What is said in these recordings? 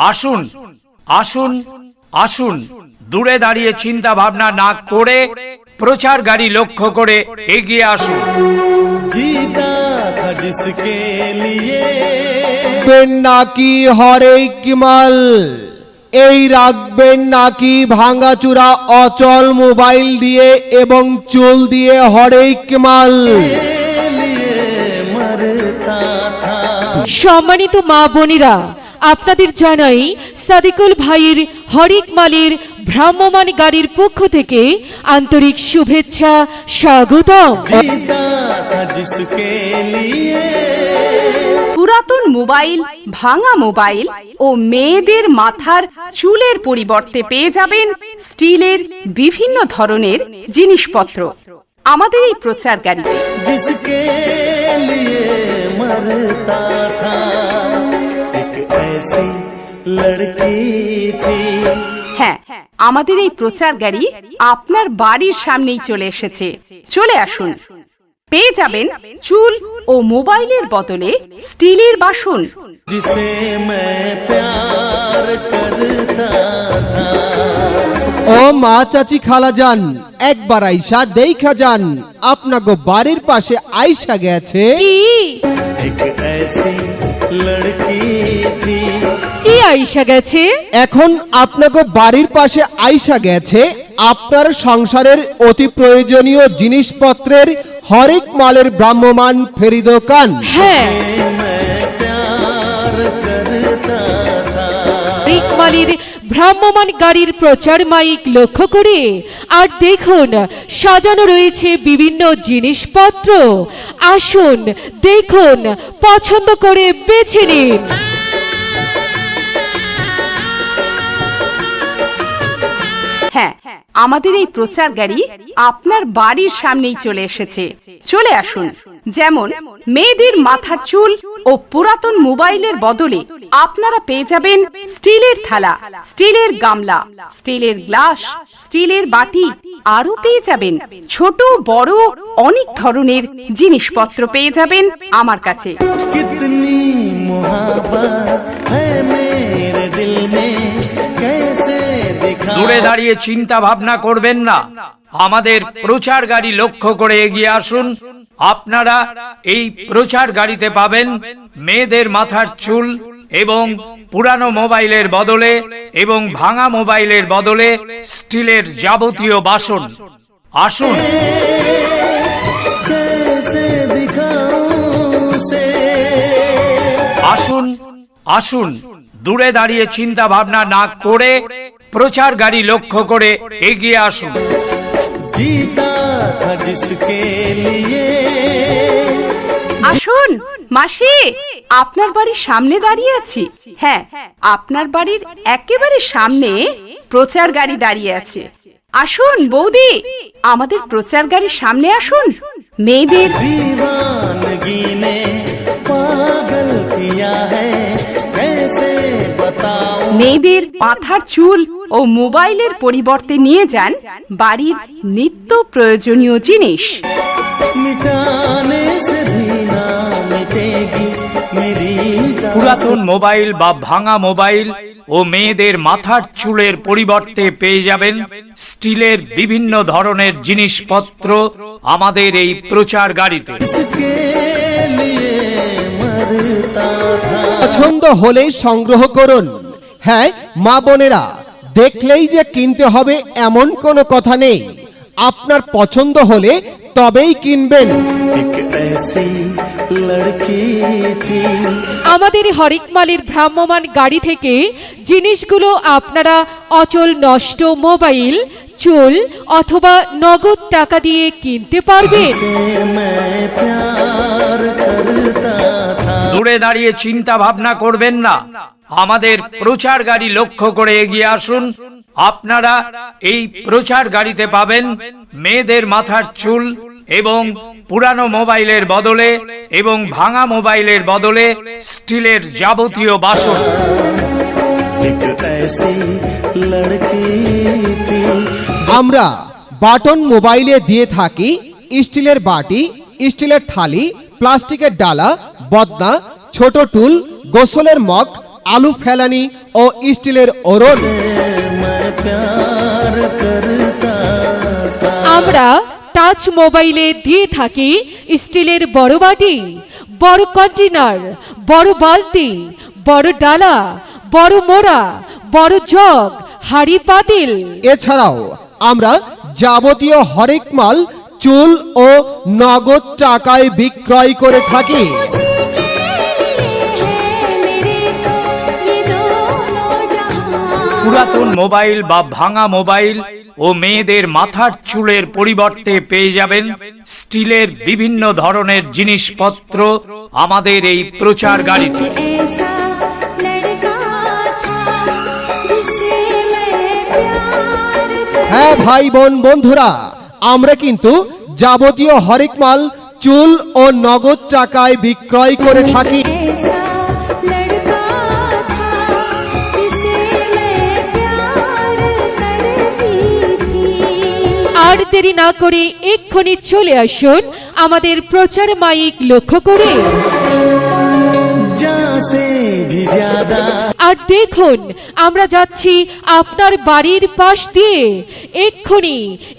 আসুন আসুন আসুন, দূরে দাঁড়িয়ে চিন্তা ভাবনা না করে প্রচার গাড়ি লক্ষ্য করে এগিয়ে আসুন। जीता था जिसके लिए নাকি হরেক মাল, এই রাখবেন নাকি ভাঙাচুরা অচল মোবাইল দিয়ে এবং চুল দিয়ে হরেক মাল। मरता था। সম্মানিত মা বোনেরা, আপনাদের জানাই সাদিকুল ভাইয়ের হরেক মালের ভ্রাম্যমাণ গাড়ির পক্ষ থেকে আন্তরিক শুভেচ্ছা, স্বাগতম। जीता था जिसके लिए পুরাতন মোবাইল, ভাঙা মোবাইল ও মেয়েদের মাথার চুলের পরিবর্তে পেয়ে যাবেন স্টিলের বিভিন্ন ধরনের জিনিসপত্র আমাদের এই প্রচার গাড়িতে। जिसके लिए मरता था एक ऐसी लड़की थी। হ্যাঁ, আমাদের এই প্রচার গাড়ি আপনার বাড়ির সামনেই চলে এসেছে। চলে আসুন, পেয়ে যাবেন চুল ও মোবাইলের বদলে স্টিলের বাসন। जिसे मैं प्यार करता था। ও মা চাচি খালা যান, একবার আইসা দেখা যান, আপনাকে বাড়ির পাশে আইসা গেছে কি एक ऐसी लड़की थी। কি আইসা গেছে? এখন আপনাকে বাড়ির পাশে আইসা গেছে আপনার সংসারের অতি প্রয়োজনীয় জিনিসপত্রের হরেক মালের ভ্রাম্যমাণ ফেরি দোকান। হ্যাঁ, मैं प्यार करता था। হরেক মালের ভ্রাম্যমাণ গাড়ির প্রচার মাইক লক্ষ্য করে আর দেখুন সাজানো রয়েছে বিভিন্ন জিনিসপত্র। আসুন, দেখুন, পছন্দ করে বেছে নিন। হ্যাঁ, আমাদের এই প্রচার গাড়ি আপনার বাড়ির সামনেই চলে এসেছে। চলে আসুন। যেমন মেয়েদের মাথার চুল ও পুরাতন মোবাইলের বদলে আপনারা পেয়ে যাবেন স্টিলের থালা, স্টিলের গামলা, স্টিলের গ্লাস, স্টিলের বাটি, আরো পেয়ে যাবেন ছোট বড় অনেক ধরনের জিনিসপত্র পেয়ে যাবেন আমার কাছে। कितनी मोहब्बत है मेरे दिल में कैसे दिखा। দূরে দাঁড়িয়ে চিন্তা ভাবনা করবেন না, আমাদের প্রচার গাড়ি লক্ষ্য করে এগিয়ে আসুন। আপনারা এই প্রচার গাড়িতে পাবেন মেয়েদের মাথার চুল এবং পুরানো মোবাইলের বদলে এবং ভাঙা মোবাইলের বদলে স্টিলের যাবতীয় বাসন। আসুন कैसे दिखाऊं उसे। আসুন আসুন, দূরে দাঁড়িয়ে চিন্তা ভাবনা না করে প্রচার গাড়ি লক্ষ্য করে এগিয়ে আসুন। जीता था जिसके लिए আসুন মাসি, আপনার বাড়ির সামনে দাঁড়িয়ে আছি। হ্যাঁ, আপনার বাড়ির একেবারে সামনে প্রচার গাড়ি দাঁড়িয়ে আছে। আসুন বৌদি, আমাদের প্রচার গাড়ির সামনে আসুন। মেয়েদের दीवानगी ने पागल किया है कैसे बताऊं। মেয়েদের মাথার চুল ও মোবাইলের পরিবর্তে নিয়ে যান বাড়ির নিত্য প্রয়োজনীয় জিনিস। मिटाने से भी ना मिटेगी मेरी दास्तां। পুরাতন মোবাইল বা ভাঙা মোবাইল ও মেয়েদের মাথার চুলের পরিবর্তে পেয়ে যাবেন স্টিলের বিভিন্ন ধরনের জিনিসপত্র আমাদের এই প্রচার গাড়িতে। इसके लिए मरता था। পছন্দ হলে সংগ্রহ করুন। হ্যাঁ মা বোনেরা, দেখলেই যে কিনতে হবে এমন কোনো কথা নেই, আপনার পছন্দ হলে তবেই কিনবেন। एक ऐसी लड़की थी। আমাদের হরেক মালের ভ্রাম্যমাণ গাড়ি থেকে জিনিসগুলো আপনারা অচল নষ্ট মোবাইল, চুল অথবা নগদ টাকা দিয়ে কিনতে পারবেন। जिसे मैं प्यार करता था। দূরে দাঁড়িয়ে চিন্তা ভাবনা করবেন না, আমাদের প্রচার গাড়ি লক্ষ্য করে এগিয়ে আসুন। আপনারা এই প্রচার গাড়িতে পাবেন মেয়েদের মাথার চুল এবং পুরানো মোবাইলের বদলে এবং ভাঙা মোবাইলের বদলে স্টিলের যাবতীয় বাসন। एक ऐसी लड़की थी। আমরা বাটন মোবাইলে দিয়ে থাকি স্টিলের বাটি, স্টিলের থালি, প্লাস্টিকের ডালা, বদনা, ছোট টুল, গোসলের মগ, আলু ফেলানি, ও স্টিলের ওরন। मैं प्यार करता था। আমরা টাচ মোবাইলে দিয়ে থাকি স্টিলের বড় বাটি, বড় কন্টেনার, বড় বালতি, বড় ডালা, বড় মোড়া, বড় জগ, হাঁড়ি পাতিল। এছাড়াও আমরা যাবতীয় হরেক মাল চুল ও নগদ টাকায় বিক্রয় করে থাকি। পুরাতন মোবাইল বা ভাঙা মোবাইল ও মেয়েদের মাথার চুলের পরিবর্তে পেয়ে যাবেন স্টিলের বিভিন্ন ধরনের জিনিসপত্র আমাদের এই প্রচার গাড়িতে। হ্যাঁ ভাই বোন বন্ধুরা, আমরা কিন্তু যাবতীয় হরেক মাল চুল ও নগদ টাকায় বিক্রয় করে থাকি। আর দেরি না করে এক্ষুনি চলে আসুন আমাদের প্রচার মাইক লক্ষ্য করে। जहाँ से भी ज्यादा আর দেখুন আমরা যাচ্ছি আপনার বাড়ির পাশ দিয়ে। এক্ষুনি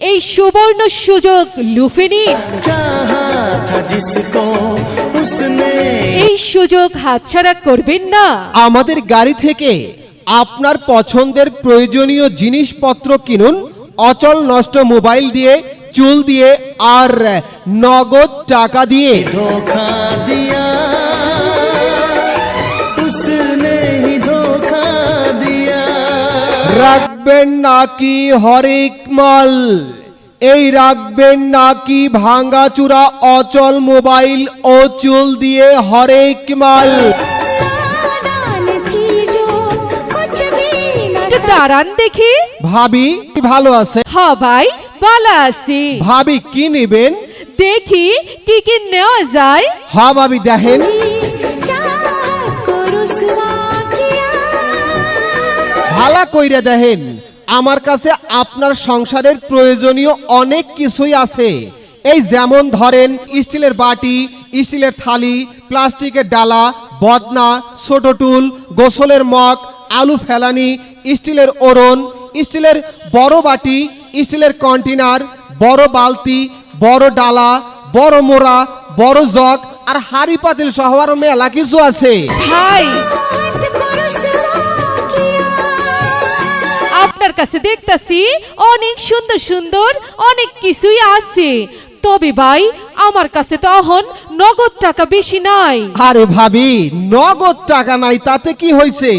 এই সুবর্ণ সুযোগ লুফে নিন। चाहा था जिसको उसने এই সুযোগ হাতছাড়া করবেন না। আমাদের গাড়ি থেকে আপনার পছন্দের প্রয়োজনীয় জিনিসপত্র কিনুন অচল নষ্ট মোবাইল দিয়ে, চুল দিয়ে আর নগদ টাকা দিয়ে। धोखा दिया, उसने ही धोखा दिया। রাখবেন নাকি হরেক মাল, এই রাখবেন নাকি ভাঙ্গাচুরা অচল মোবাইল ও চুল দিয়ে হরেক মাল। একটু দাঁড়ান দেখি। ভাবি ভালো আছে? হ্যাঁ ভাই ভালো আছি। ভাবি কি নেবেন? দেখি কি কি নেওয়া যায়। হ্যাঁ ভাবি দেখেন। ভালা কইরা দেখেন, আমার কাছে আপনার সংসারের প্রয়োজনীয় অনেক কিছুই আছে। এই যেমন ধরেন স্টিলের বাটি, স্টিলের থালি, প্লাস্টিকের ডালা, বদনা, ছোট টুল, গোসলের মগ, আলু ফেলানি, স্টিলের ওরন, স্টিলের বড় বাটি, স্টিলের কন্টেনার, বড় বালতি, বড় ডালা, বড় মোড়া, বড় জগ আর হাড়ি পাতিল সহ আরো মেলা কিছু আছে। ভাই আপনার কাছে দেখতাছি অনেক সুন্দর সুন্দর অনেক কিছুই আছে, তবে ভাই আমার কাছে তো এখন নগদ টাকা বেশি নাই। আরে ভাবি, নগদ টাকা নাই তাতে কি হয়েছে?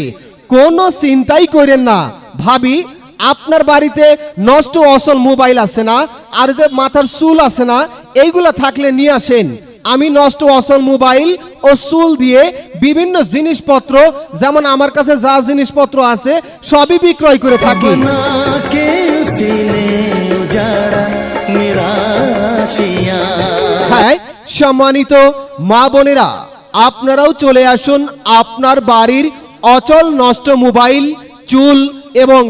কোনো চিন্তাই করেন না ভাবি, আপনার বাড়িতে নষ্ট অসল মোবাইল আছে না, আর যে মাথার চুল আছে না, এইগুলা থাকলে নিয়ে আসেন। আমি নষ্ট অসল মোবাইল ও চুল দিয়ে বিভিন্ন জিনিসপত্র, যেমন আমার কাছে যা জিনিসপত্র আছে সবই বিক্রয় করে থাকি। बना के उसी ने उजाड़ा मेरा आशियाँ। হ্যাঁ সম্মানিত মা বোনেরা, আপনারাও চলে আসুন আপনার বাড়ির অচল নষ্ট মোবাইল, চুল এবং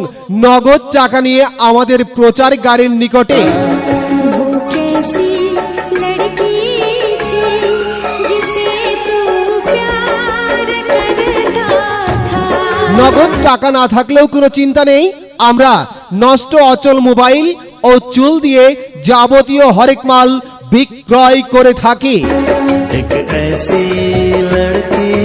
নগদ টাকা নিয়ে আমাদের প্রচার গাড়ির নিকটে। वो कैसी लड़की थी जिसे तू प्यार करता था। নগদ টাকা না থাকলেও কোনো চিন্তা নেই, আমরা নষ্ট অচল মোবাইল ও চুল দিয়ে যাবতীয় হরেক মাল বিক্রয় করে থাকি। एक ऐसी लड़की